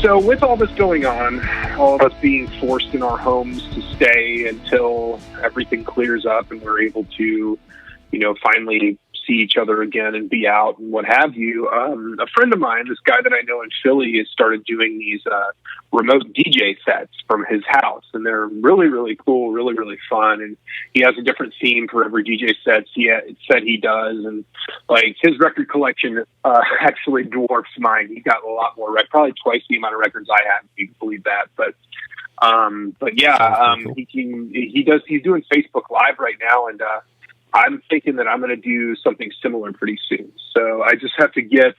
So with all this going on, all of us being forced in our homes to stay until everything clears up and we're able to, finally see each other again and be out and what have you. A friend of mine, this guy that I know in Philly, has started doing these remote DJ sets from his house, and they're really, really cool, really, really fun. And he has a different theme for every DJ set he does, and like his record collection actually dwarfs mine. He got a lot more probably twice the amount of records I have, if you can believe that. But yeah, cool. He's doing Facebook Live right now, and I'm thinking that I'm going to do something similar pretty soon. So I just have to get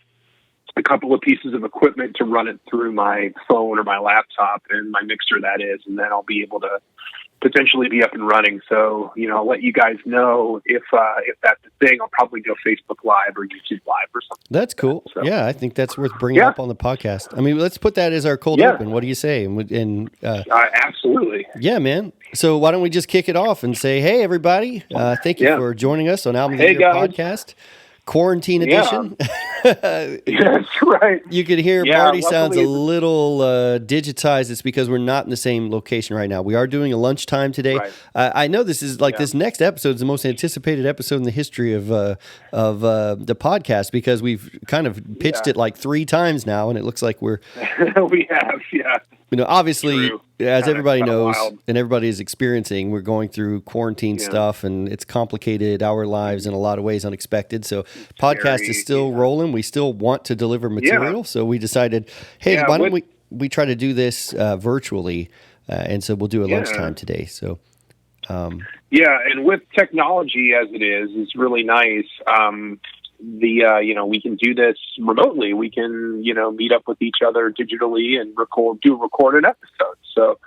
a couple of pieces of equipment to run it through my phone or my laptop and my mixer, that is, and then I'll be able to potentially be up and running. So, I'll let you guys know if that's the thing. I'll probably go Facebook Live or YouTube Live or something. That's cool. So, yeah, I think that's worth bringing up on the podcast. I mean, let's put that as our cold open. What do you say? And absolutely. Yeah, man. So why don't we just kick it off and say, hey, everybody, thank you for joining us on Album of the Year podcast. Quarantine edition. That's right. You could hear Marty sounds a little digitized. It's because we're not in the same location right now. We are doing a lunchtime today. Right. I know this is this next episode is the most anticipated episode in the history of the podcast, because we've kind of pitched it like 3 times now, and it looks like we're we have, obviously, as everybody knows and everybody is experiencing, we're going through quarantine stuff, and it's complicated our lives in a lot of ways, unexpected. So podcast is still rolling. We still want to deliver material. So we decided, hey, why don't we try to do this virtually? And so we'll do a lunchtime today. So, and with technology as it is, it's really nice. We can do this remotely. We can, meet up with each other digitally and record an episode. So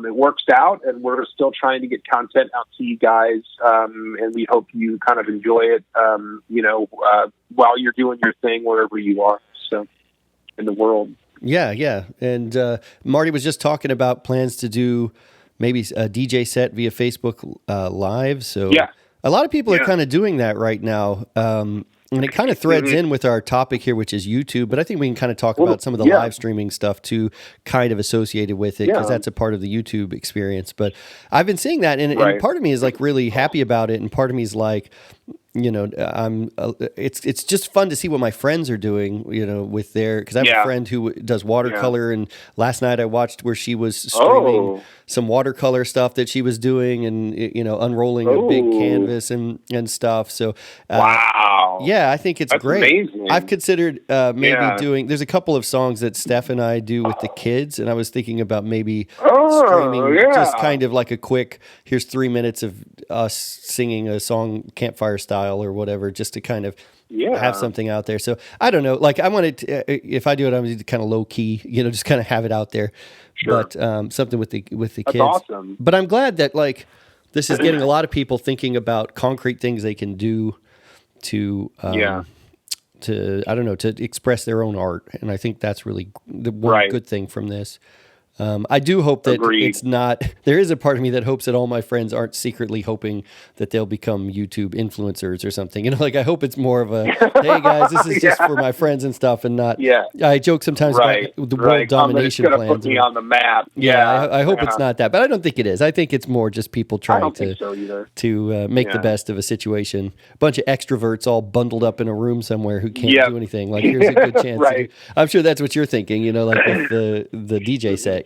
it works out, and we're still trying to get content out to you guys. And we hope you kind of enjoy it, while you're doing your thing, wherever you are. So in the world. Yeah. And Marty was just talking about plans to do maybe a DJ set via Facebook Live. So a lot of people are kind of doing that right now. And it kind of threads in with our topic here, which is YouTube. But I think we can kind of talk about some of the live streaming stuff too, kind of associated with it, because that's a part of the YouTube experience. But I've been seeing that, and part of me is like really happy about it, and part of me is like, it's just fun to see what my friends are doing, with because I have a friend who does watercolor, and last night I watched where she was streaming some watercolor stuff that she was doing, and unrolling a big canvas and stuff. So yeah, I think it's great. Amazing. I've considered maybe doing. There's a couple of songs that Steph and I do with the kids, and I was thinking about maybe streaming just kind of like a quick. Here's 3 minutes of us singing a song, campfire style or whatever, just to kind of have something out there. So I don't know. Like I wanted to, if I do it, I'm going to kind of low key, just kind of have it out there. Sure. But something with the kids. That's awesome. But I'm glad that this is getting a lot of people thinking about concrete things they can do to express their own art, and I think that's really the one good thing from this. I do hope that it's not. There is a part of me that hopes that all my friends aren't secretly hoping that they'll become YouTube influencers or something. I hope it's more of a, hey guys, this is just for my friends and stuff, and not. Yeah. I joke sometimes about the world domination plans. Put me on the map. I hope it's not that, but I don't think it is. I think it's more just people trying to make the best of a situation. A bunch of extroverts all bundled up in a room somewhere who can't do anything. Like here's a good chance. I'm sure that's what you're thinking. Like with the DJ set.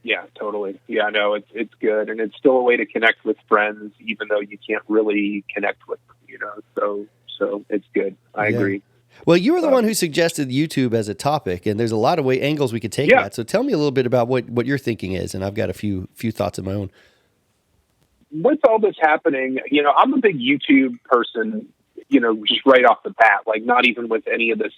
Yeah, totally. Yeah, no, it's good, and it's still a way to connect with friends, even though you can't really connect with them. So it's good. I agree. Well, you were the one who suggested YouTube as a topic, and there's a lot of angles we could take that. So tell me a little bit about what your thinking is, and I've got a few thoughts of my own. With all this happening, I'm a big YouTube person. Just right off the bat, like not even with any of the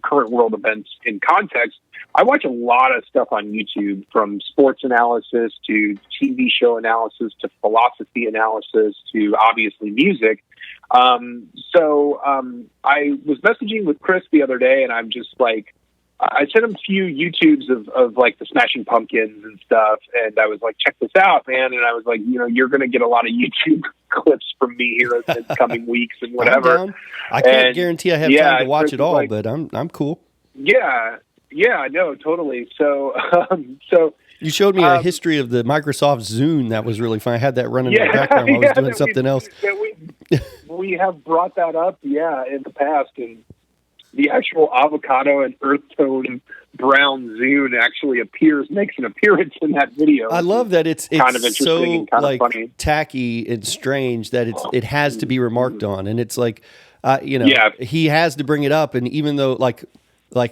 current world events in context. I watch a lot of stuff on YouTube, from sports analysis to TV show analysis to philosophy analysis to obviously music. So I was messaging with Chris the other day, and I'm just like, I sent him a few YouTubes of like the Smashing Pumpkins and stuff, and I was like, check this out, man. And I was like, you're going to get a lot of YouTube clips from me here in the coming weeks and whatever. I can't guarantee I have time to watch it all, but I'm cool. Yeah. Yeah, no, totally. So, you showed me a history of the Microsoft Zune. That was really fun. I had that running in the background while I was doing something else. We have brought that up, in the past, and the actual avocado and earth tone brown Zune actually makes an appearance in that video. I love that it's kind of interesting so and kind like of funny, tacky and strange that it has to be remarked on, and it's like, he has to bring it up, and even though like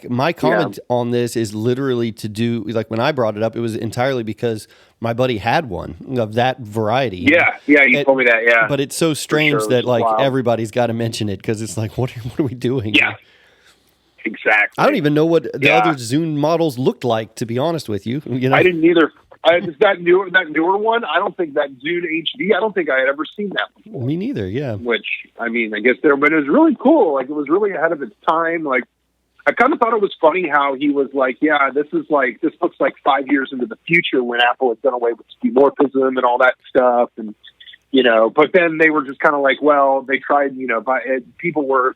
my comment on this is literally to do, like when I brought it up, it was entirely because my buddy had one of that variety. You told me that. Yeah, but it's so strange that like everybody's got to mention it because it's like, what are we doing? Yeah. Exactly. I don't even know what the other Zune models looked like, to be honest with you. I didn't either. Is that newer one? I don't think that Zune HD. I don't think I had ever seen that before. Me neither. Yeah. Which I guess but it was really cool. Like it was really ahead of its time. Like I kind of thought it was funny how he was like, this looks like 5 years into the future when Apple had done away with skeuomorphism and all that stuff, and but then they were just kind of like, well, they tried, people were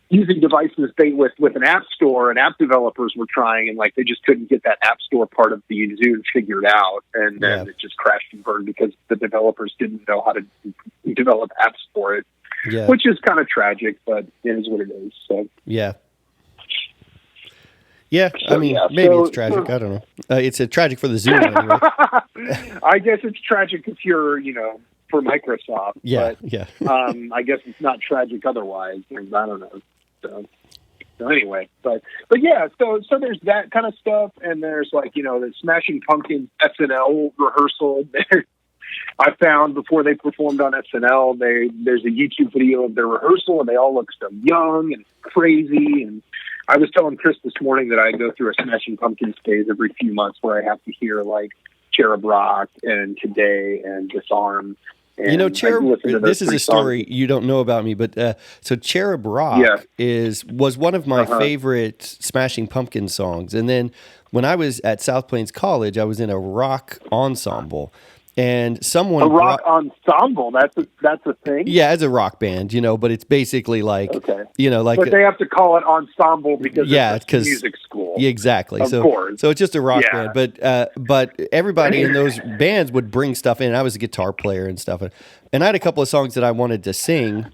using devices with an app store, and app developers were trying, and like they just couldn't get that app store part of the Zune figured out, and then it just crashed and burned because the developers didn't know how to develop apps for it, which is kind of tragic, but it is what it is. So maybe it's tragic. I don't know. It's tragic for the Zune anyway. I guess it's tragic if you're for Microsoft. But, I guess it's not tragic otherwise. I don't know. So anyway, but yeah, so there's that kind of stuff, and there's like the Smashing Pumpkins SNL rehearsal. I found before they performed on SNL, there's a YouTube video of their rehearsal, and they all look so young and crazy. And I was telling Chris this morning that I go through a Smashing Pumpkins phase every few months where I have to hear like Cherub Rock and Today and Disarm. And Cherub, this is a story you don't know about me, but so Cherub Rock was one of my favorite Smashing Pumpkins songs. And then when I was at South Plains College, I was in a rock ensemble. And someone ensemble, that's a thing? Yeah, it's a rock band, but it's basically like, like... But they have to call it ensemble because it's music school. Yeah, exactly. Of course. So it's just a rock band. But everybody in those bands would bring stuff in. I was a guitar player and stuff. And I had a couple of songs that I wanted to sing,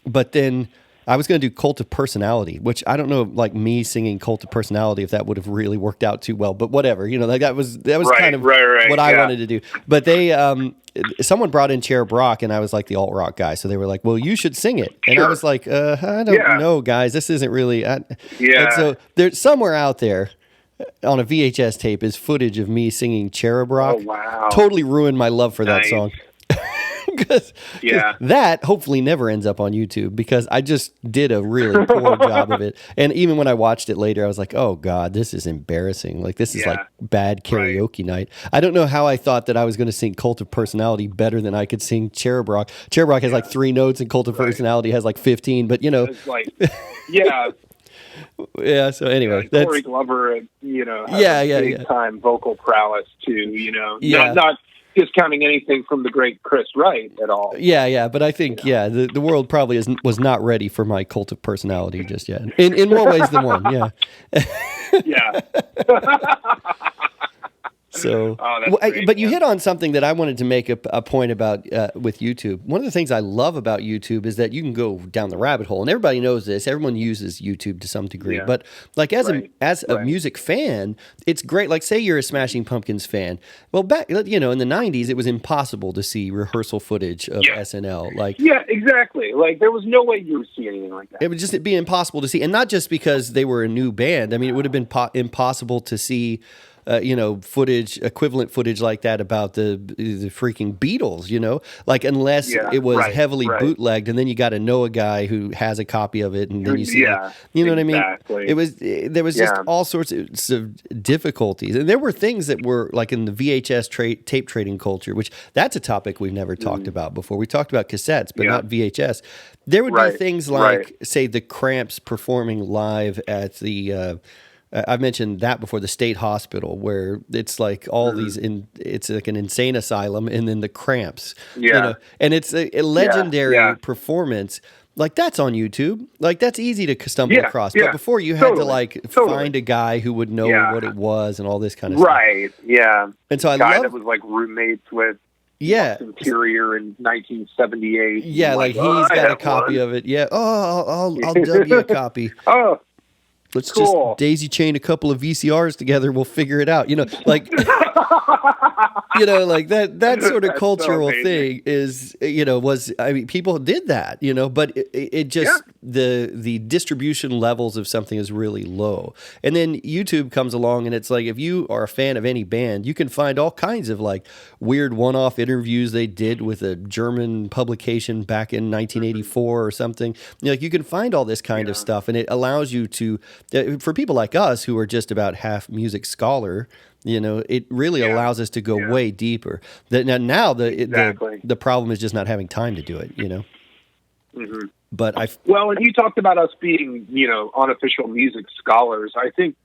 but then I was going to do Cult of Personality, which I don't know, like me singing Cult of Personality, if that would have really worked out too well. But whatever, like that was kind of what I wanted to do. But they, someone brought in Cherub Rock, and I was like the alt rock guy, so they were like, "Well, you should sing it," and I was like, "I don't know, guys. This isn't really." And so there's somewhere out there on a VHS tape is footage of me singing Cherub Rock. Oh wow! Totally ruined my love for that song. Because that hopefully never ends up on YouTube, because I just did a really poor job of it. And even when I watched it later, I was like, oh God, this is embarrassing. Like this is like bad karaoke night. I don't know how I thought that I was going to sing Cult of Personality better than I could sing Cherub Rock. Cherub Rock has like 3 notes and Cult of Personality has like 15, but It's like, so anyway. Corey Glover, has big time vocal prowess too, not discounting anything from the great Chris Wright at all. But I think the world probably was not ready for my Cult of Personality just yet. In more ways than one, So, but you hit on something that I wanted to make a point about with YouTube. One of the things I love about YouTube is that you can go down the rabbit hole, and everybody knows this. Everyone uses YouTube to some degree, but like as a music fan, it's great. Like say you're a Smashing Pumpkins fan. Well, back in the '90s, it was impossible to see rehearsal footage of SNL. Like exactly. Like there was no way you would see anything like that. It would just be impossible to see, and not just because they were a new band. I mean, it would have been impossible to see. Equivalent footage like that about the freaking Beatles, like unless it was heavily bootlegged, and then you got to know a guy who has a copy of it, and then you see, you know what I mean? There was just all sorts of difficulties, and there were things that were like in the VHS tape trading culture, which that's a topic we've never talked about before. We talked about cassettes, but not VHS. There would be things like, say, the Cramps performing live at the. I've mentioned that before, the state hospital, where it's like all these, it's like an insane asylum, and then the Cramps, and it's a legendary performance. like that's on YouTube. Like that's easy to stumble across. But before you had to find a guy who would know what it was and all this kind of stuff. Right. Yeah. And so that was like roommates with Interior in 1978. Yeah, like he's got a copy of it. Yeah. Oh, I'll dub you a copy. Oh. Let's just daisy chain a couple of VCRs together. We'll figure it out. Like, like that sort of cultural thing is, people did that, but it just, the distribution levels of something is really low. And then YouTube comes along and it's like, if you are a fan of any band, you can find all kinds of like weird one-off interviews they did with a German publication back in 1984 or something. Like you can find all this kind of stuff, and it allows you to, for people like us who are just about half music scholar, it really allows us to go way deeper. Now the problem is just not having time to do it, Mm-hmm. But and you talked about us being, unofficial music scholars. I think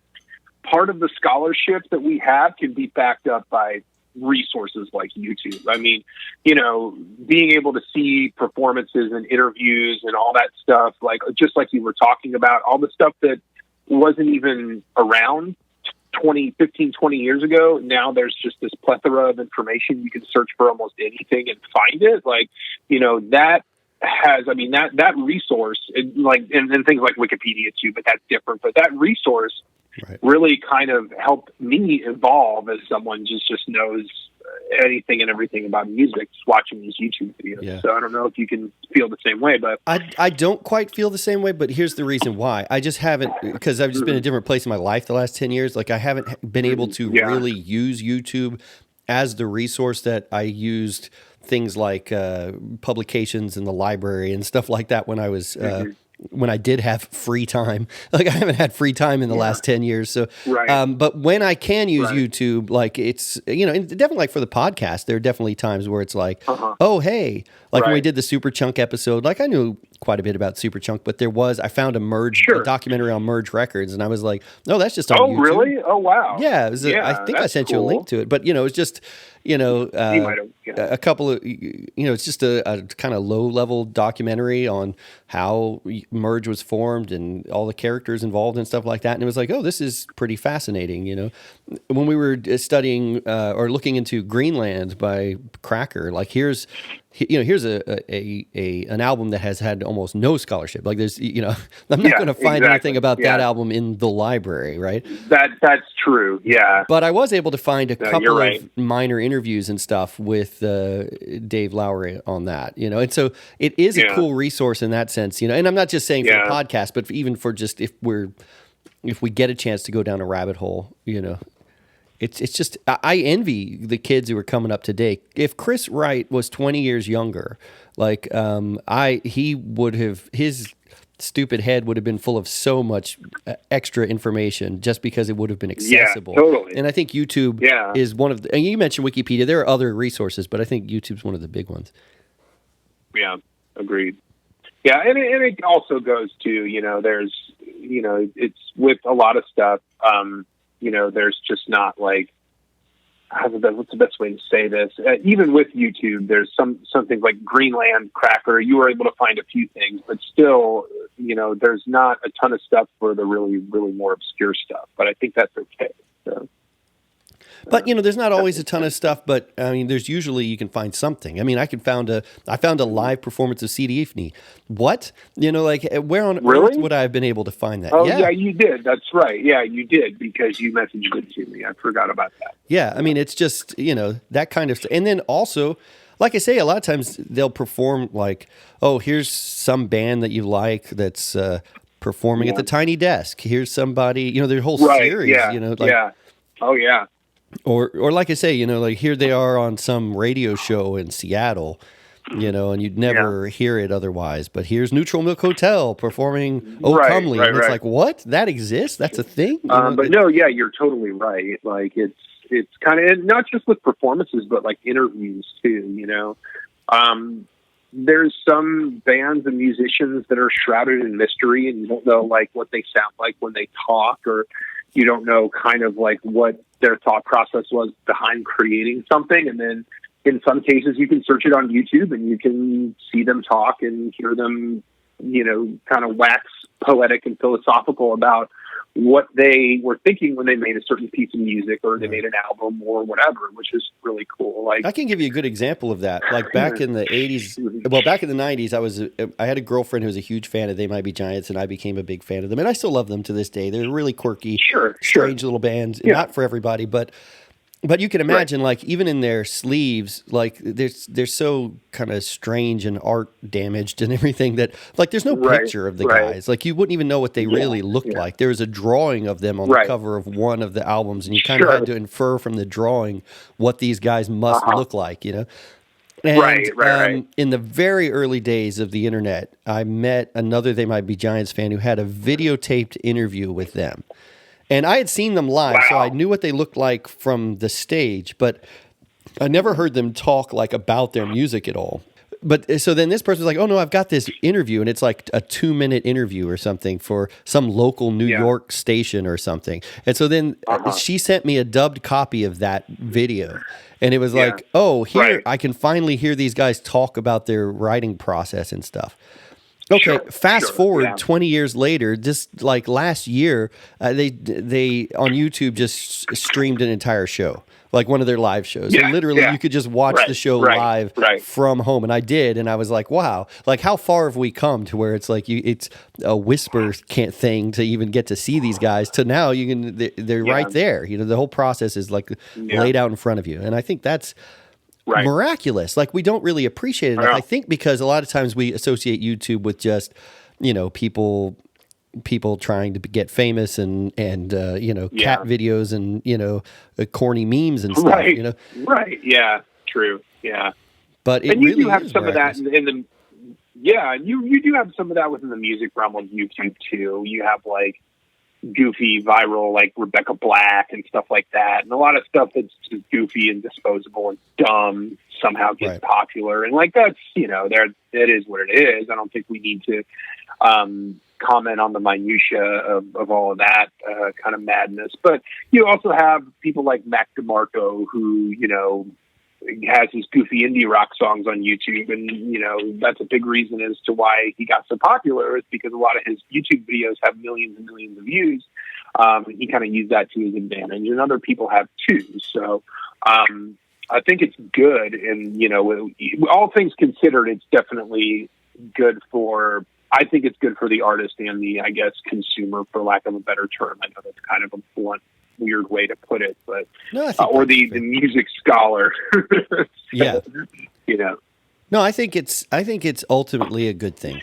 part of the scholarship that we have can be backed up by resources like YouTube. I mean, being able to see performances and interviews and all that stuff, like just like you were talking about, all the stuff that wasn't even around 20 years ago. Now there's just this plethora of information. You can search for almost anything and find it. Like, that has, that resource, and things like Wikipedia too, but that's different. But that resource really kind of helped me evolve as someone just knows anything and everything about music, just watching these YouTube videos. Yeah. So I don't know if you can feel the same way, but I don't quite feel the same way, but here's the reason why. I just haven't, because I've just been in a different place in my life the last 10 years. Like I haven't been able to really use YouTube as the resource that I used things like publications in the library and stuff like that when I was when I did have free time. Like I haven't had free time in the last 10 years. So, but when I can use YouTube, like it's, and definitely like for the podcast, there are definitely times where it's like, oh, hey, like when we did the Super Chunk episode, like I knew quite a bit about Super Chunk, but I found a documentary on Merge Records, and I was like, no, that's just on YouTube. Oh, really? Oh, wow. Yeah. I think I sent you a link to it, but it's just, a couple of, it's just a kind of low level documentary on how Merge was formed and all the characters involved and stuff like that. And it was like, oh, this is pretty fascinating. When we were studying or looking into Greenland by Cracker, like here's an album that has had almost no scholarship. Like there's, I'm not going to find anything about that album in the library, right? That's true. Yeah. But I was able to find a couple of minor interviews and stuff with Dave Lowry on that, and so it is a cool resource in that sense, and I'm not just saying for the podcast, but even for just if we get a chance to go down a rabbit hole, It's just, I envy the kids who are coming up today. If Chris Wright was 20 years younger, like he would have, his stupid head would have been full of so much extra information just because it would have been accessible. Yeah, totally. And I think YouTube is one of the, and you mentioned Wikipedia, there are other resources, but I think YouTube's one of the big ones. Yeah, agreed. Yeah, and it also goes to, there's, it's with a lot of stuff, there's just not like, what's the best way to say this? Even with YouTube, there's something like Greenland, Cracker. You were able to find a few things, but still, there's not a ton of stuff for the really, really more obscure stuff. But I think that's okay. So. But there's not always a ton of stuff. But I mean, there's usually you can find something. I mean, I found a live performance of C.D. Ifni. What? Like where on earth would I have been able to find that? Oh yeah, you did. That's right. Yeah, you did because you messaged it to me. I forgot about that. Yeah, I mean, it's just that kind of stuff. And then also, like I say, a lot of times they'll perform like, oh, here's some band that you like that's performing at the Tiny Desk. Here's somebody. Their whole series. Yeah. Oh yeah. Or like I say, like here they are on some radio show in Seattle, and you'd never hear it otherwise. But here's Neutral Milk Hotel performing "Oh Comely," and it's like, what? That exists? That's a thing? But no, yeah, you're totally right. Like it's kind of not just with performances, but like interviews too. There's some bands and musicians that are shrouded in mystery, and you don't know like what they sound like when they talk, or you don't know kind of like what their thought process was behind creating something. And then in some cases you can search it on YouTube and you can see them talk and hear them, kind of wax poetic and philosophical about what they were thinking when they made a certain piece of music or they made an album or whatever, which is really cool. Like, I can give you a good example of that. Like back in the 80s, well, back in the 90s, I had a girlfriend who was a huge fan of They Might Be Giants, and I became a big fan of them. And I still love them to this day. They're really quirky, strange little bands. Yeah. Not for everybody, but you can imagine, like, even in their sleeves, like, they're so kind of strange and art damaged and everything that, like, there's no picture of the guys. Like, you wouldn't even know what they really looked like. There was a drawing of them on the cover of one of the albums, and you kind of had to infer from the drawing what these guys must look like, you know? And in the very early days of the internet, I met another They Might Be Giants fan who had a videotaped interview with them. And I had seen them live, so I knew what they looked like from the stage, but I never heard them talk like about their music at all. But so then this person's like, oh no, I've got this interview, and it's like a 2-minute interview or something for some local New York station or something. And so then she sent me a dubbed copy of that video. And it was like, oh, here, I can finally hear these guys talk about their writing process and stuff. Okay, fast forward 20 years later, just like last year, they on YouTube just streamed an entire show, like one of their live shows. And literally, you could just watch the show live from home. And I did, and I was like, wow, like how far have we come to where it's like it's a whisper thing to even get to see these guys to now they're right there. You know, the whole process is like laid out in front of you. And I think that's miraculous. Like, we don't really appreciate it enough. I think because a lot of times we associate YouTube with just, people trying to get famous and cat videos and corny memes and stuff. Yeah, true. Yeah, but and you do have some of that in the you do have some of that within the music realm of YouTube too. You have like goofy viral like Rebecca Black and stuff like that, and a lot of stuff that's just goofy and disposable and dumb somehow gets popular, and like that's it is what it is. I don't think we need to comment on the minutia of all of that kind of madness, but you also have people like Mac DeMarco who has his goofy indie rock songs on YouTube, and that's a big reason as to why he got so popular, is because a lot of his YouTube videos have millions and millions of views. He kind of used that to his advantage, and other people have too. So I think it's good, and all things considered, it's definitely good for. I think it's good for the artist and the, I guess, consumer, for lack of a better term. I know that's kind of a blunt, weird way to put it, but or the music scholar. No, I think it's ultimately a good thing.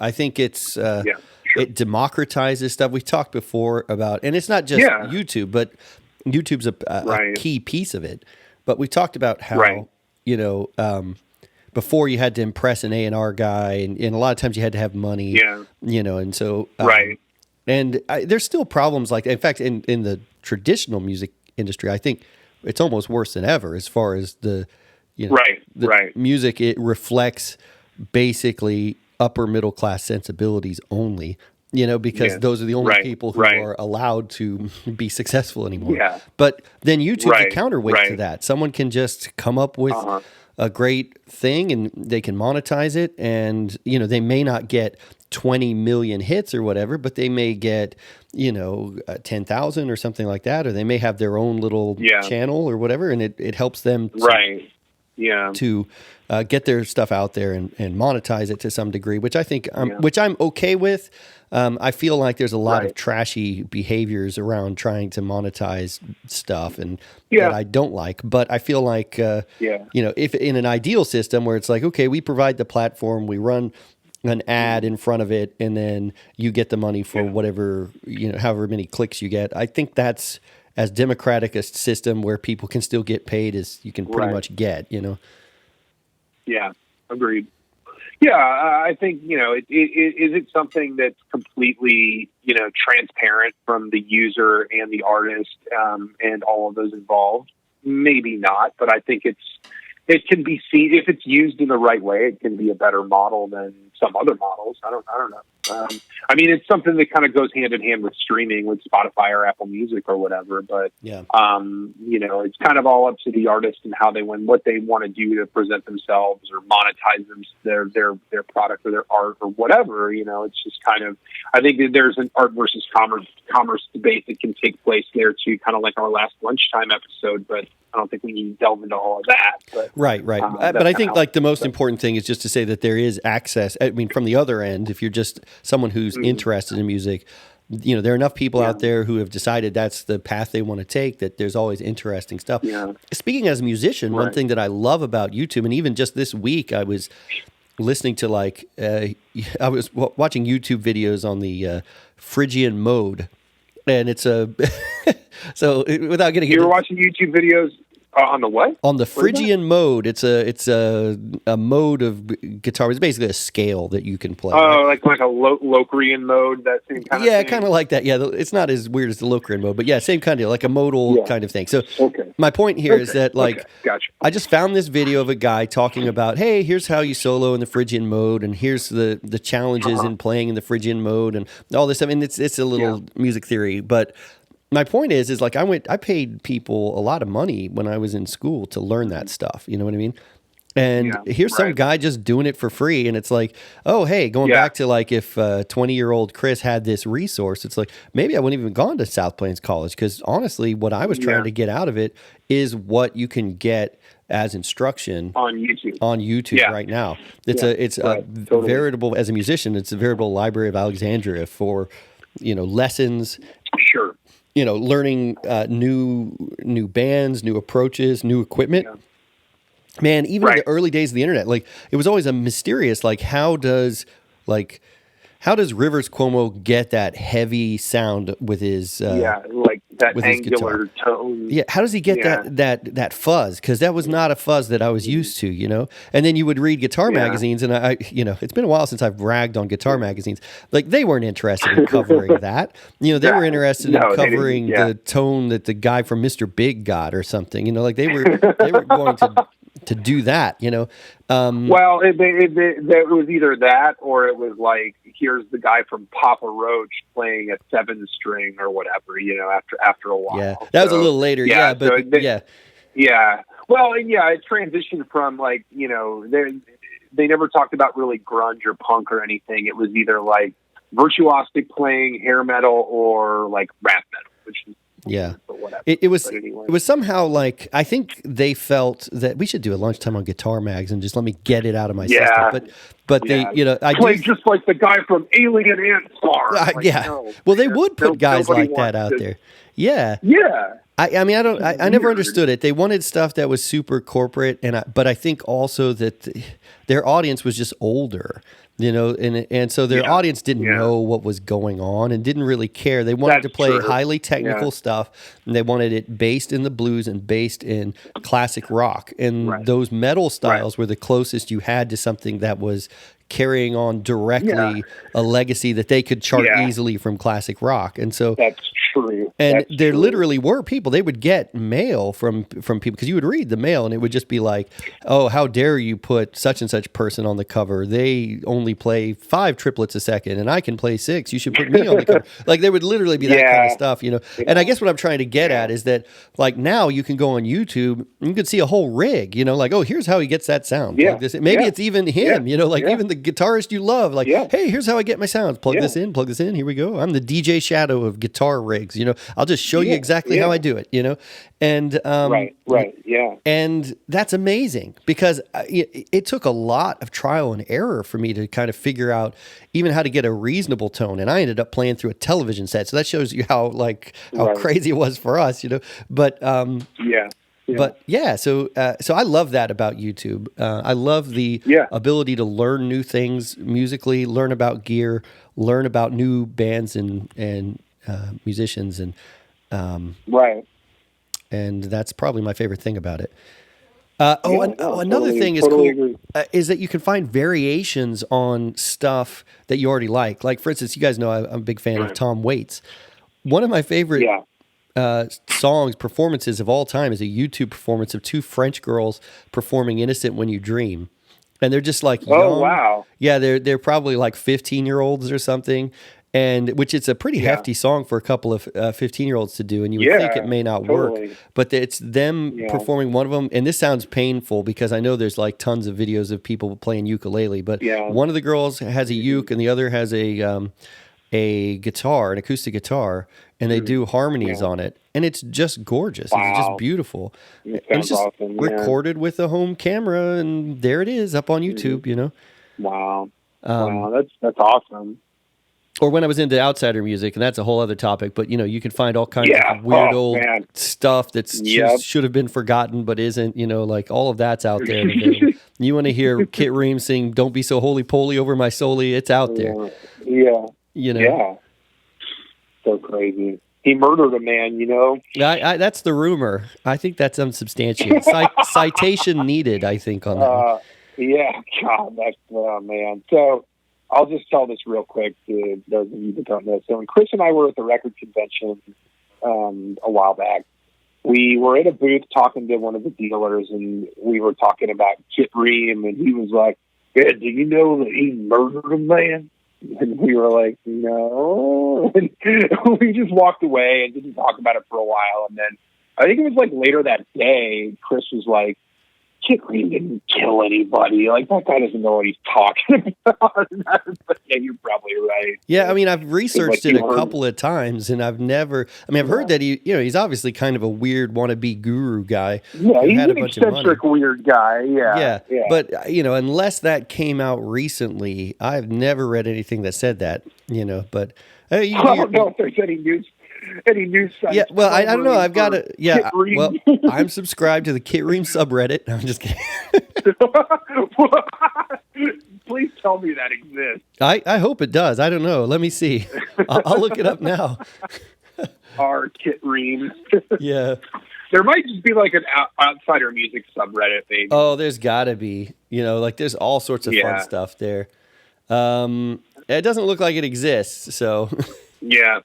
I think it's it democratizes stuff. We talked before about, and it's not just YouTube, but YouTube's a key piece of it. But we talked about how before you had to impress an A&R guy, and a lot of times you had to have money. And so and there's still problems like, in fact, in the traditional music industry, I think it's almost worse than ever as far as the music. It reflects basically upper middle class sensibilities only, because those are the only people who are allowed to be successful anymore. But then YouTube's a counterweight to that. Someone can just come up with a great thing and they can monetize it, and they may not get 20 million hits or whatever, but they may get 10,000 or something like that, or they may have their own little channel or whatever, and it helps them to get their stuff out there and monetize it to some degree, which I think which I'm okay with. I feel like there's a lot of trashy behaviors around trying to monetize stuff, and that I don't like. But I feel like if in an ideal system where it's like, okay, we provide the platform, we run an ad in front of it, and then you get the money for whatever, however many clicks you get. I think that's as democratic a system where people can still get paid as you can pretty much get, Yeah, agreed. Yeah, I think, is it something that's completely, transparent from the user and the artist and all of those involved? Maybe not, but I think it's it can be seen, if it's used in the right way, it can be a better model than some other models. I don't know. I mean, it's something that kind of goes hand in hand with streaming, with Spotify or Apple Music or whatever. But you know, it's kind of all up to the artist and how what they want to do to present themselves or monetize their product or their art or whatever. You know, it's just kind of, I think that there's an art versus commerce debate that can take place there too, kind of like our last Lunchtime episode. But I don't think we need to delve into all of that. But, right. But I think like the most important thing is just to say that there is access. I mean, from the other end, if you're just someone who's interested in music, you know, there are enough people out there who have decided that's the path they want to take, that there's always interesting stuff. Yeah. Speaking as a musician, one thing that I love about YouTube, and even just this week, I was listening to I was watching YouTube videos on the Phrygian mode. And it's so without getting you were watching YouTube videos on the what? On the Phrygian mode. It's a mode of guitar. It's basically a scale that you can play. Oh, like a Locrian mode, that same kind of thing? Yeah, kind of like that. Yeah, it's not as weird as the Locrian mode, but yeah, same kind of deal, like a modal kind of thing. So my point here is that gotcha. I just found this video of a guy talking about, hey, here's how you solo in the Phrygian mode, and here's the challenges in playing in the Phrygian mode, and all this. I mean, it's a little music theory, but my point is like I paid people a lot of money when I was in school to learn that stuff. You know what I mean? And here's some guy just doing it for free. And it's like, oh, hey, going back to like if 20-year-old Chris had this resource, it's like maybe I wouldn't even gone to South Plains College, because honestly, what I was trying to get out of it is what you can get as instruction on YouTube right now. It's a veritable, as a musician, it's a veritable Library of Alexandria for, you know, lessons. Sure. You know, learning new bands, new approaches, new equipment. Yeah. Man, even in the early days of the internet, like it was always a mysterious, like how does Rivers Cuomo get that heavy sound with his like that angular tone? Yeah, how does he get that fuzz? Because that was not a fuzz that I was used to, you know. And then you would read guitar magazines, and I, you know, it's been a while since I've ragged on guitar magazines. Like they weren't interested in covering that. You know, they were interested in covering the tone that the guy from Mr. Big got or something. You know, like they were going to do that, you know. Well, it was either that, or it was like, here's the guy from Papa Roach playing a 7-string or whatever, you know, after a while. Yeah, that was a little later. Yeah, but yeah. Well, and it transitioned from like, you know, they never talked about really grunge or punk or anything. It was either like virtuosic playing hair metal or like rap metal, which is it was somehow like, I think they felt that we should do a Lunchtime on guitar mags and just let me get it out of my system. But they, you know, I play just like the guy from Alien Ant Farm. Well, they would put guys like that out there. Yeah. I mean, I never understood it. They wanted stuff that was super corporate, but I think also that their audience was just older. You know, and so their audience didn't know what was going on and didn't really care. They wanted to play highly technical stuff, and they wanted it based in the blues and based in classic rock. And those metal styles were the closest you had to something that was carrying on directly a legacy that they could chart easily from classic rock. And so that's true. And there literally were people, they would get mail from people, because you would read the mail and it would just be like, oh, how dare you put such and such person on the cover? They only play 5 triplets a second and I can play 6. You should put me on the cover. Like there would literally be that kind of stuff, you know? And I guess what I'm trying to get at is that like now you can go on YouTube and you can see a whole rig, you know, like, oh, here's how he gets that sound. Plug this in. Maybe it's even him, you know, like even the guitarist you love, like, hey, here's how I get my sounds. Plug this in. Here we go. I'm the DJ Shadow of guitar rigs, you know. I'll just show you exactly how I do it, you know. And and that's amazing, because it took a lot of trial and error for me to kind of figure out even how to get a reasonable tone. And I ended up playing through a television set, so that shows you how crazy it was for us, you know. But But so I love that about YouTube. I love the ability to learn new things musically, learn about gear, learn about new bands and musicians, and and that's probably my favorite thing about it. Another thing is cool is that you can find variations on stuff that you already like. Like, for instance, you guys know I'm a big fan of Tom Waits. One of my favorite songs, performances of all time is a YouTube performance of two French girls performing "Innocent When You Dream," and they're just like young. Oh wow! Yeah, they're probably like 15-year-olds or something, and which it's a pretty hefty song for a couple of 15-year-olds to do, and you would think it may not work, but it's them performing one of them. And this sounds painful because I know there's like tons of videos of people playing ukulele, but one of the girls has a uke and the other has a guitar, an acoustic guitar, and they do harmonies on it, and it's just gorgeous. Wow. It's just beautiful. It's just awesome, recorded with a home camera, and there it is up on YouTube. You know. Wow. Wow, that's awesome. Or when I was into outsider music, and that's a whole other topic, but you can find all kinds of weird old stuff that's should have been forgotten but isn't. Like all of that's out there. You want to hear Kit Ream sing "Don't Be So Holy Poly Over My Soul"? It's out there. Yeah. Yeah. So crazy. He murdered a man, that's the rumor. I think that's unsubstantiated. Citation needed, I think, on that. Yeah, God, that's, man. So I'll just tell this real quick to those of you that don't know. So when Chris and I were at the record convention a while back, we were at a booth talking to one of the dealers, and we were talking about Kit Ream, and he was like, "Yeah, do you know that he murdered a man?" And we were like, "No." And we just walked away and didn't talk about it for a while. And then I think it was like later that day, Chris was like, Kit Ream didn't kill anybody. Like, that guy doesn't know what he's talking about. But yeah, you're probably right. Yeah, I mean, I've researched it a couple of times, and I've heard that he's obviously kind of a weird wannabe guru guy. Yeah, he's an eccentric, weird guy. Yeah. But, unless that came out recently, I've never read anything that said that, but... I don't know if there's any news sites. Yeah, well, I don't know. I've got to. Yeah, well, I'm subscribed to the Kit Ream subreddit. No, I'm just kidding. Please tell me that exists. I hope it does. I don't know. Let me see. I'll look it up now. Our Kit Ream. Yeah. There might just be like an outsider music subreddit, maybe. Oh, there's got to be. There's all sorts of fun stuff there. It doesn't look like it exists, so. Yeah.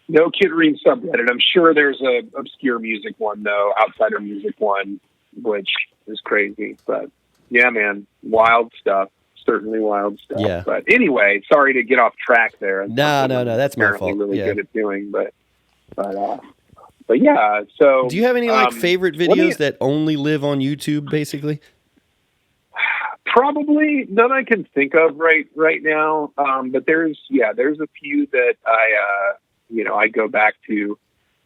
No Kit Ream subreddit. I'm sure there's a obscure music one, though, outsider music one, which is crazy. But, yeah, man, wild stuff. Certainly wild stuff. Yeah. But anyway, sorry to get off track there. No, that's my fault. Really good at doing, but yeah. So, do you have any favorite videos that only live on YouTube, basically? Probably none I can think of right now. But there's a few that I go back to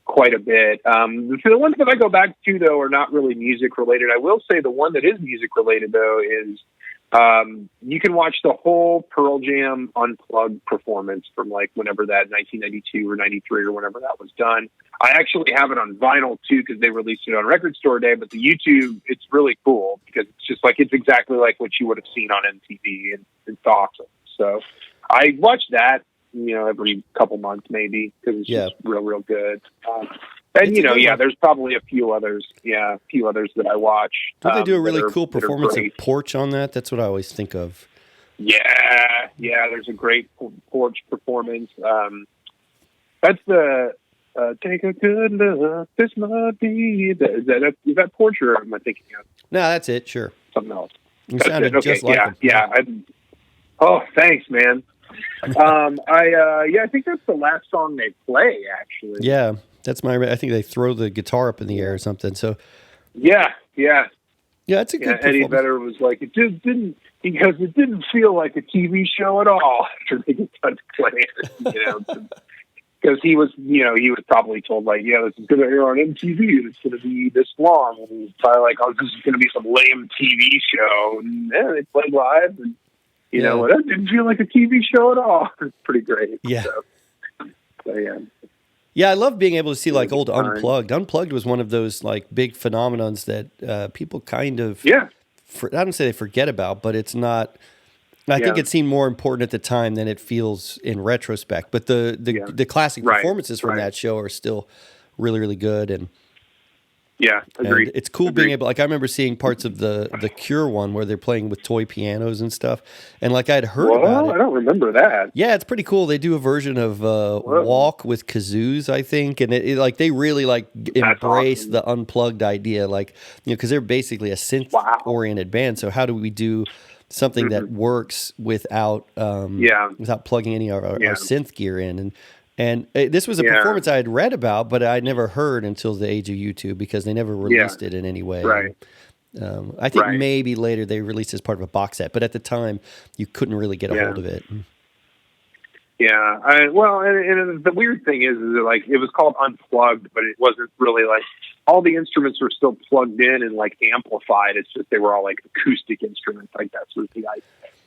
quite a bit. The ones that I go back to, though, are not really music related. I will say the one that is music related, though, is you can watch the whole Pearl Jam Unplugged performance from like whenever that 1992 or 93 or whenever that was done. I actually have it on vinyl too because they released it on Record Store Day. But the YouTube, it's really cool because it's just like it's exactly like what you would have seen on MTV, and it's awesome. So I watch that every couple months maybe because it's just real good. And there's probably a few others that I watch. Don't they do a really cool performance of Porch on that? That's what I always think of. Yeah, there's a great Porch performance. That's the Take a Good Look, This Might Be. Is that Porch, or am I thinking of? No, that's it, sure. Something else. You sounded just like him. Yeah. Oh, thanks, man. I think that's the last song they play, actually. Yeah, that's I think they throw the guitar up in the air or something. So. Yeah, it's a good performance. Eddie Vedder was like, it didn't feel like a TV show at all after they get done playing it, because he was probably told like, this is going to air on MTV and it's going to be this long, and he's probably like, oh, this is going to be some lame TV show, and they played live, and that didn't feel like a TV show at all. It's pretty great. Yeah. So yeah. Yeah, I love being able to see like old Unplugged. Unplugged was one of those like big phenomenons that people kind of I don't say they forget about, but it's not. I think it seemed more important at the time than it feels in retrospect. But the classic performances from that show are still really, really good. And Yeah, agreed. And it's cool being able, like I remember seeing parts of the Cure one where they're playing with toy pianos and stuff, and like I'd heard about it. I don't remember that. Yeah, it's pretty cool. They do a version of Walk with kazoos, I think, and it like they really like embrace the unplugged idea, like because they're basically a synth oriented band. So how do we do something that works without without plugging any of our synth gear in? And this was a performance I had read about, but I'd never heard until the age of YouTube because they never released it in any way. Right. I think maybe later they released it as part of a box set, but at the time you couldn't really get a hold of it. Yeah. And the weird thing is that like it was called Unplugged, but it wasn't really like all the instruments were still plugged in and like amplified. It's just they were all like acoustic instruments. Like that's what the idea.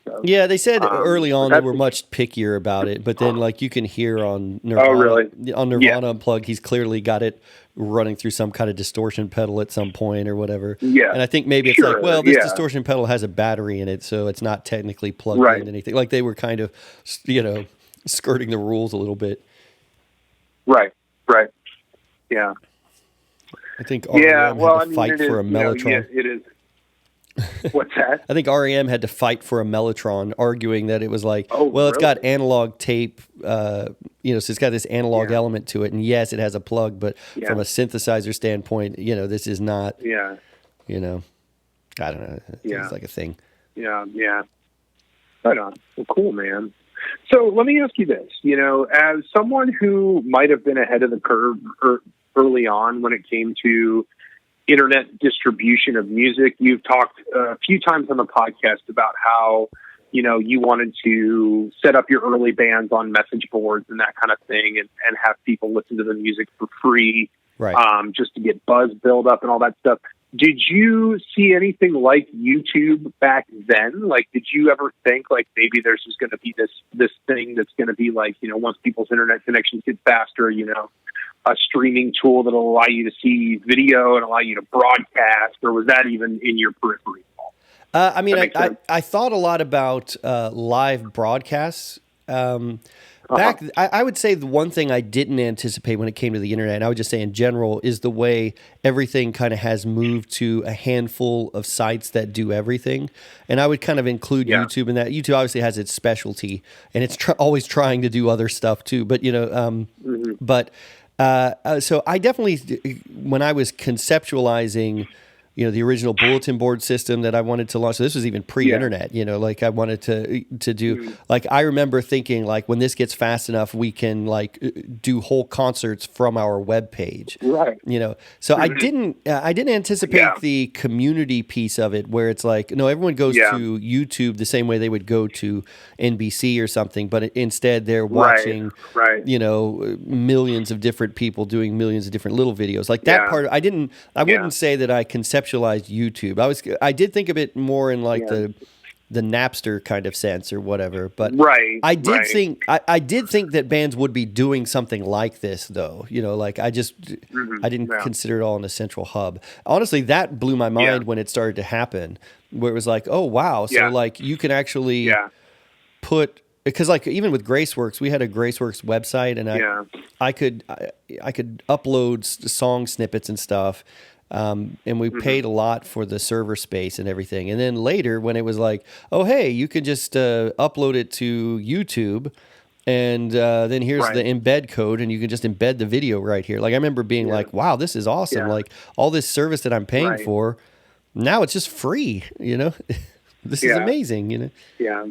So, yeah, they said early on they were much pickier about it, but then like you can hear on Nirvana, Unplugged, he's clearly got it running through some kind of distortion pedal at some point or whatever. Yeah, and I think maybe it's like, well, this distortion pedal has a battery in it, so it's not technically plugged into anything. Like they were kind of, skirting the rules a little bit. Right. Yeah. I think REM had to fight for a Mellotron. It is. What's that? I think REM had to fight for a Mellotron, arguing that it was like, it's got analog tape, so it's got this analog element to it, and yes, it has a plug, but from a synthesizer standpoint, this is not, I don't know, it's like a thing. Yeah. Right on. Well, cool, man. So let me ask you this, as someone who might have been ahead of the curve early on when it came to internet distribution of music, you've talked a few times on the podcast about how, you wanted to set up your early bands on message boards and that kind of thing and have people listen to the music for free, just to get buzz build up and all that stuff. Did you see anything like YouTube back then? Like, did you ever think like maybe there's just going to be this thing that's going to be like, once people's internet connections get faster, a streaming tool that'll allow you to see video and allow you to broadcast, or was that even in your periphery? I thought a lot about live broadcasts. I would say the one thing I didn't anticipate when it came to the internet, and I would just say in general, is the way everything kind of has moved to a handful of sites that do everything. And I would kind of include YouTube in that. YouTube obviously has its specialty, and it's always trying to do other stuff too. But, so I definitely, when I was conceptualizing the original bulletin board system that I wanted to launch. So this was even pre-internet, like I wanted to do, like, I remember thinking like when this gets fast enough, we can like do whole concerts from our webpage. Right. So I didn't anticipate the community piece of it where it's like, no, everyone goes to YouTube the same way they would go to NBC or something, but instead they're watching, millions of different people doing millions of different little videos. Like that part, I wouldn't say that I conceptualized YouTube. I did think of it more in like the Napster kind of sense or whatever, but I did think that bands would be doing something like this though. Like I didn't consider it all in a central hub. Honestly, that blew my mind when it started to happen, where it was like, oh wow, so like you can actually put, because like even with Graceworks, we had a Graceworks website, and I could upload song snippets and stuff. And we paid a lot for the server space and everything. And then later when it was like, oh, hey, you can just upload it to YouTube, and then here's the embed code, and you can just embed the video right here. Like I remember being like, wow, this is awesome. Like all this service that I'm paying for, now it's just free, This is amazing, Yeah,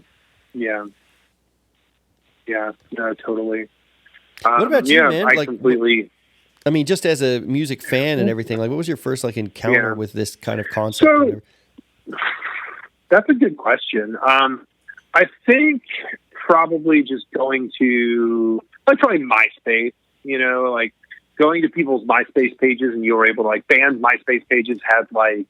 no, totally. What about you, man? I completely... I mean, just as a music fan and everything, like, what was your first like encounter with this kind of concept? So, that's a good question. I think probably just going to probably MySpace. Like going to people's MySpace pages, and you were able to like bands' MySpace pages had like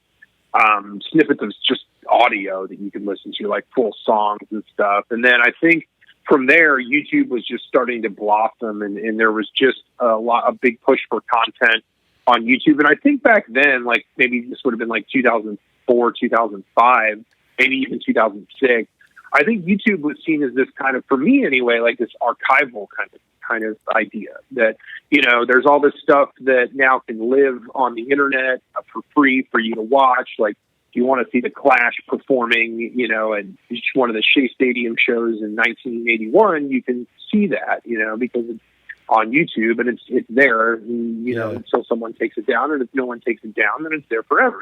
snippets of just audio that you could listen to, like full songs and stuff. And then I think from there, YouTube was just starting to blossom, and there was just a big push for content on YouTube. And I think back then, like maybe this would have been like 2004, 2005, maybe even 2006. I think YouTube was seen as this kind of, for me anyway, like this archival kind of idea that, there's all this stuff that now can live on the internet for free for you to watch. Like, if you want to see the Clash performing, at each one of the Shea Stadium shows in 1981, you can see that, because it's on YouTube and it's there, until someone takes it down. And if no one takes it down, then it's there forever,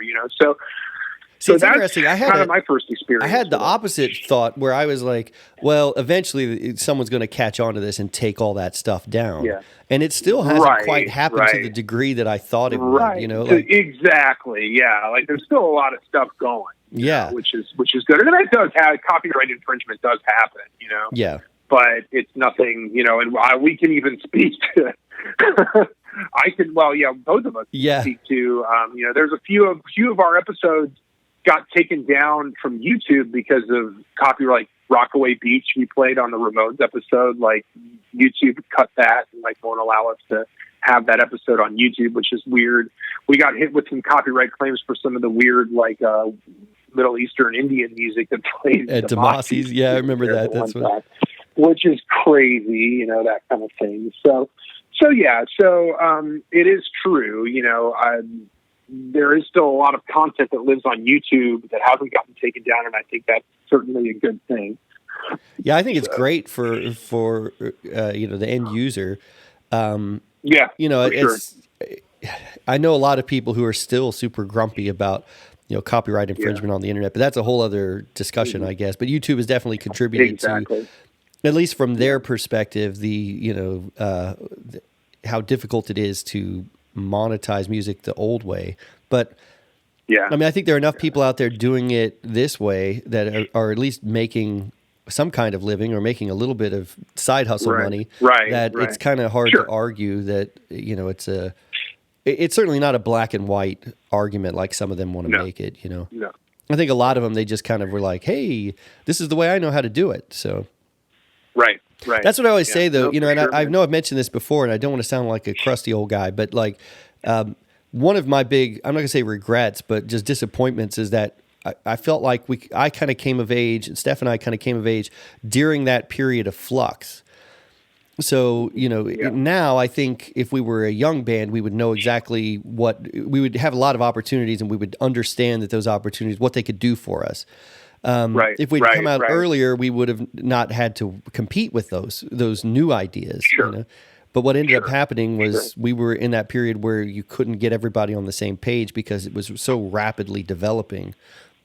So that's interesting. I had kind of my first experience. I had the opposite thought where I was like, well, eventually someone's going to catch on to this and take all that stuff down. Yeah. And it still hasn't quite happened to the degree that I thought it would, Exactly. Yeah. Like there's still a lot of stuff going. Yeah. Which is good. And that does have copyright infringement does happen, Yeah. But it's nothing, and we can even speak to both of us can speak to, there's a few of our episodes got taken down from YouTube because of copyright. Rockaway Beach we played on the Ramones episode, like YouTube cut that and won't allow us to have that episode on YouTube, which is weird. We got hit with some copyright claims for some of the weird Middle Eastern Indian music that played at Demasi's. Yeah, I remember that. That's what... which is crazy, that kind of thing. So it is true, there is still a lot of content that lives on YouTube that hasn't gotten taken down, and I think that's certainly a good thing. Yeah, I think it's great for the end user. It's. I know a lot of people who are still super grumpy about copyright infringement on the internet, but that's a whole other discussion, I guess. But YouTube has definitely contributed to, at least from their perspective, how difficult it is to monetize music the old way. But I think there are enough people out there doing it this way that are at least making some kind of living or making a little bit of side hustle money. It's kind of hard to argue that it's certainly not a black and white argument like some of them want to make it. No. I think a lot of them, they just kind of were like, hey, this is the way I know how to do it. So right. That's what I always say, though. I know I've mentioned this before, and I don't want to sound like a crusty old guy, but one of my big, I'm not going to say regrets, but just disappointments is that I felt like I kind of came of age, Steph and I kind of came of age during that period of flux. So, now I think if we were a young band, we would know exactly we would have a lot of opportunities, and we would understand that those opportunities, what they could do for us. If we'd come out earlier, we would have not had to compete with those new ideas. Sure. But what ended up happening was we were in that period where you couldn't get everybody on the same page because it was so rapidly developing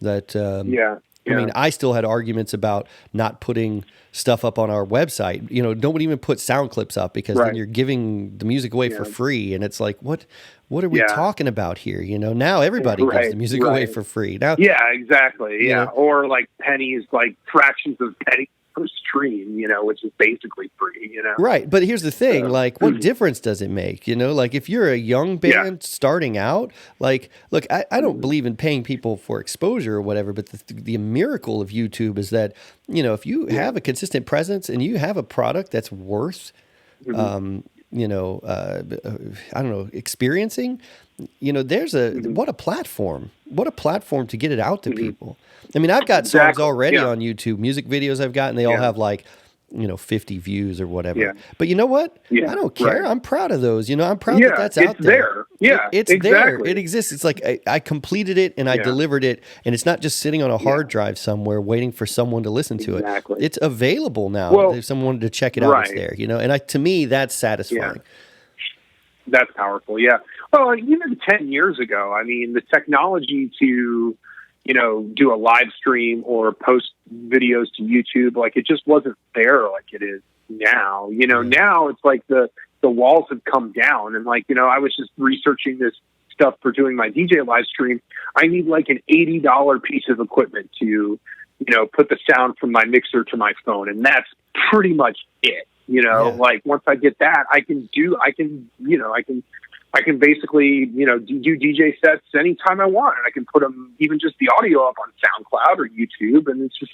that, I mean, I still had arguments about not putting stuff up on our website. Nobody even put sound clips up because then you're giving the music away for free. And it's like, what are we talking about here? Now everybody gives the music away for free. Now, exactly. Or like pennies, like fractions of pennies per stream, which is basically free, Right. But here's the thing, what difference does it make? If you're a young band starting out, look, I don't believe in paying people for exposure or whatever, but the miracle of YouTube is that, if you have a consistent presence and you have a product that's worth, experiencing, what a platform to get it out to people. I mean, I've got songs already on YouTube, music videos I've got, and they all have 50 views or whatever. Yeah. But you know what? Yeah, I don't care. Right. I'm proud of those. I'm proud that that's out there. It's there. It exists. It's like I completed it and I delivered it, and it's not just sitting on a hard drive somewhere waiting for someone to listen to it. It's available now. Well, if someone wanted to check it out, it's there. And to me, that's satisfying. Yeah. That's powerful. Yeah. Well, even 10 years ago, I mean, the technology to do a live stream or post videos to YouTube, it just wasn't there like it is now. Now it's like the walls have come down, and I was just researching this stuff for doing my DJ live stream. I need an $80 piece of equipment to, put the sound from my mixer to my phone, and that's pretty much it. Once I get that, I can basically, do DJ sets anytime I want, and I can put them, even just the audio up on SoundCloud or YouTube. And it's just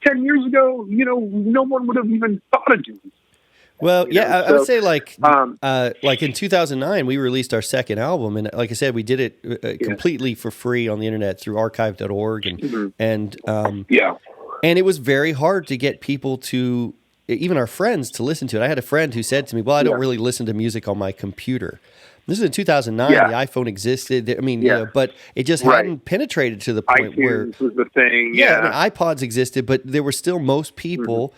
10 years ago, no one would have even thought of doing it. Well, I would say in 2009, we released our second album. And like I said, we did it completely for free on the internet through archive.org. And it was very hard to get people to, even our friends, to listen to it. I had a friend who said to me, well, I don't really listen to music on my computer. This is in 2009. The iPhone existed. I mean, but it just hadn't penetrated to the point where iTunes was the thing. I mean, iPods existed, but there were still most people,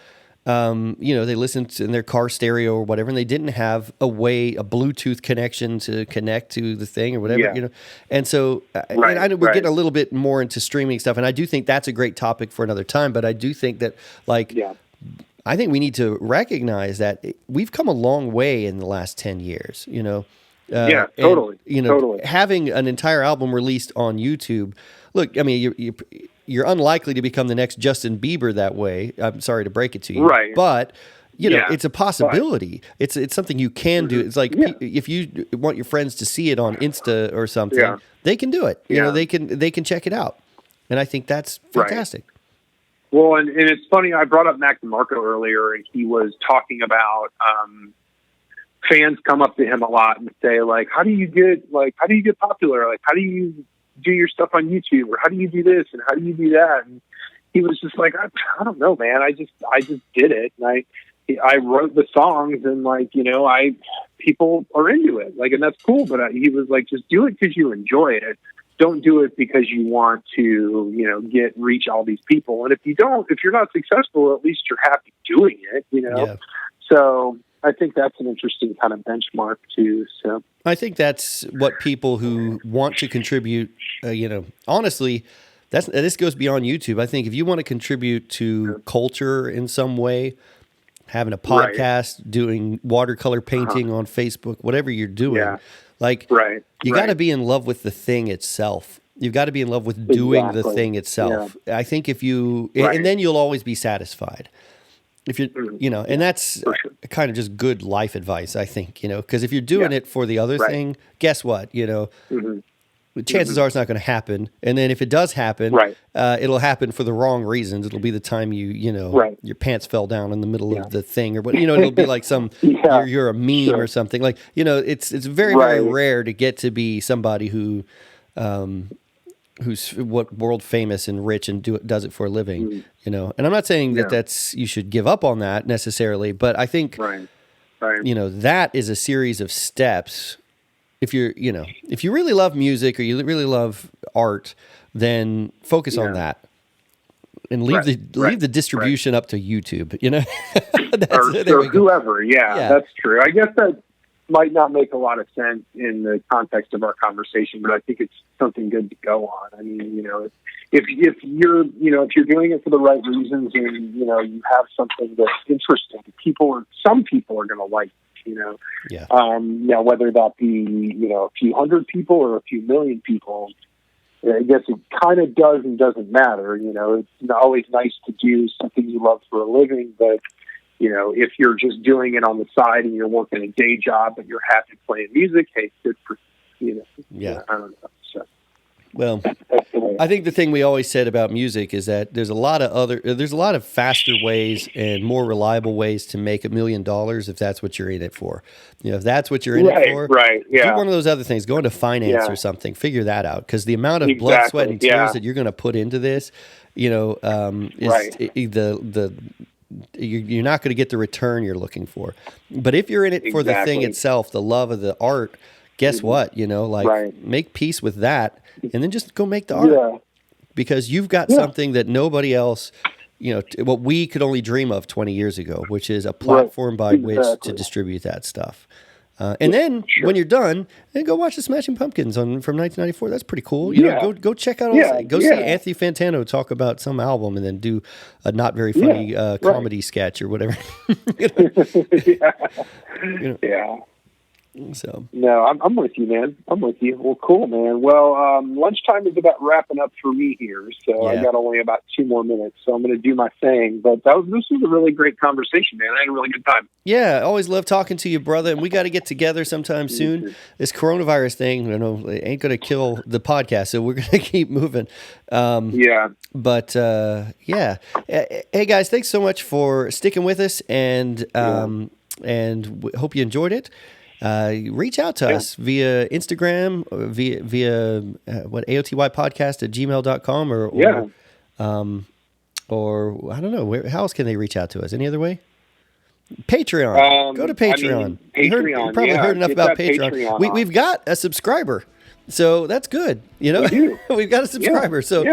they listened in their car stereo or whatever, and they didn't have a Bluetooth connection to connect to the thing or whatever, And so and I know we're getting a little bit more into streaming stuff, and I do think that's a great topic for another time, but I do think that, I think we need to recognize that we've come a long way in the last 10 years, totally. And, having an entire album released on YouTube. Look, I mean, you're unlikely to become the next Justin Bieber that way. I'm sorry to break it to you, right? But it's a possibility. Right. It's something you can do. It's like if you want your friends to see it on Insta or something, they can do it. They can check it out, and I think that's fantastic. Right. Well, and it's funny. I brought up Mac DeMarco earlier, and he was talking about. Fans come up to him a lot and say, like, how do you get popular? Like, how do you do your stuff on YouTube, or how do you do this and how do you do that? And he was just like, I don't know, man. I just did it. And I wrote the songs, and people are into it. Like, and that's cool. But he was like, just do it because you enjoy it. Don't do it because you want to, reach all these people. And if you're not successful, at least you're happy doing it, Yeah. So I think that's an interesting kind of benchmark too. So I think that's what people who want to contribute, honestly, this goes beyond YouTube. I think if you want to contribute to culture in some way, having a podcast, doing watercolor painting on Facebook, whatever you're doing, you got to be in love with the thing itself. You've got to be in love with doing the thing itself. Yeah. I think if you, and then you'll always be satisfied. If you're, and that's kind of just good life advice, I think, because if you're doing it for the other thing, guess what, chances are it's not going to happen. And then if it does happen, it'll happen for the wrong reasons. It'll be the time your pants fell down in the middle of the thing, or what, it'll be like some, you're a meme or something, like, it's very, very rare to get to be somebody who's world famous and rich and does it for a living, And I'm not saying that you should give up on that necessarily, but I think, that is a series of steps. If you really love music or you really love art, then focus on that and leave the distribution up to YouTube, or whoever. That's true. I guess that might not make a lot of sense in the context of our conversation, but I think it's something good to go on. I mean, if you're doing it for the right reasons, and you have something that's interesting, some people are going to like, whether that be a few hundred people or a few million people. I guess it kind of does and doesn't matter. It's always nice to do something you love for a living, but if you're just doing it on the side and you're working a day job, but you're happy playing music, hey, good for I don't know. So, well, I think the thing we always said about music is that there's a lot of faster ways and more reliable ways to make $1 million if that's what you're in it for. If that's what you're in it for, do one of those other things. Go into finance or something. Figure that out, because the amount of blood, sweat, and tears that you're going to put into this, you're not going to get the return you're looking for. But if you're in it for the thing itself, the love of the art, guess what? Make peace with that, and then just go make the art, because you've got something that nobody else, what we could only dream of 20 years ago, which is a platform by which to distribute that stuff. And then when you're done, then go watch the Smashing Pumpkins from 1994. That's pretty cool. Go check out. Go see Anthony Fantano talk about some album, and then do a not very funny comedy sketch or whatever. So no, I'm with you, man. I'm with you. Well, cool, man. Well, lunchtime is about wrapping up for me here, so I got only about 2 more minutes, so I'm going to do my thing. But this was a really great conversation, man. I had a really good time. Yeah, I always love talking to you, brother. And we got to get together sometime soon. This coronavirus thing, it ain't going to kill the podcast, so we're going to keep moving. But hey guys, thanks so much for sticking with us, and hope you enjoyed it. Reach out to us via Instagram, or via AOTYpodcast@gmail.com, or or I don't know, how else can they reach out to us? Any other way? Patreon. Go to Patreon. Patreon. You probably heard enough about Patreon. We've got a subscriber, so that's good. You know, we've got a subscriber. So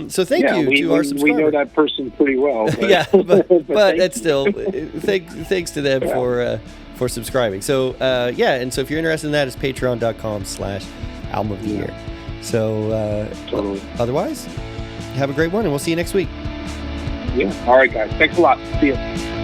so thank you to our subscriber. We know that person pretty well. But, but it's still thanks to them for subscribing. So and so if you're interested in that, it's patreon.com/album of the year. So totally. Otherwise, have a great one, and we'll see you next week. Yeah. All right, guys. Thanks a lot. See you.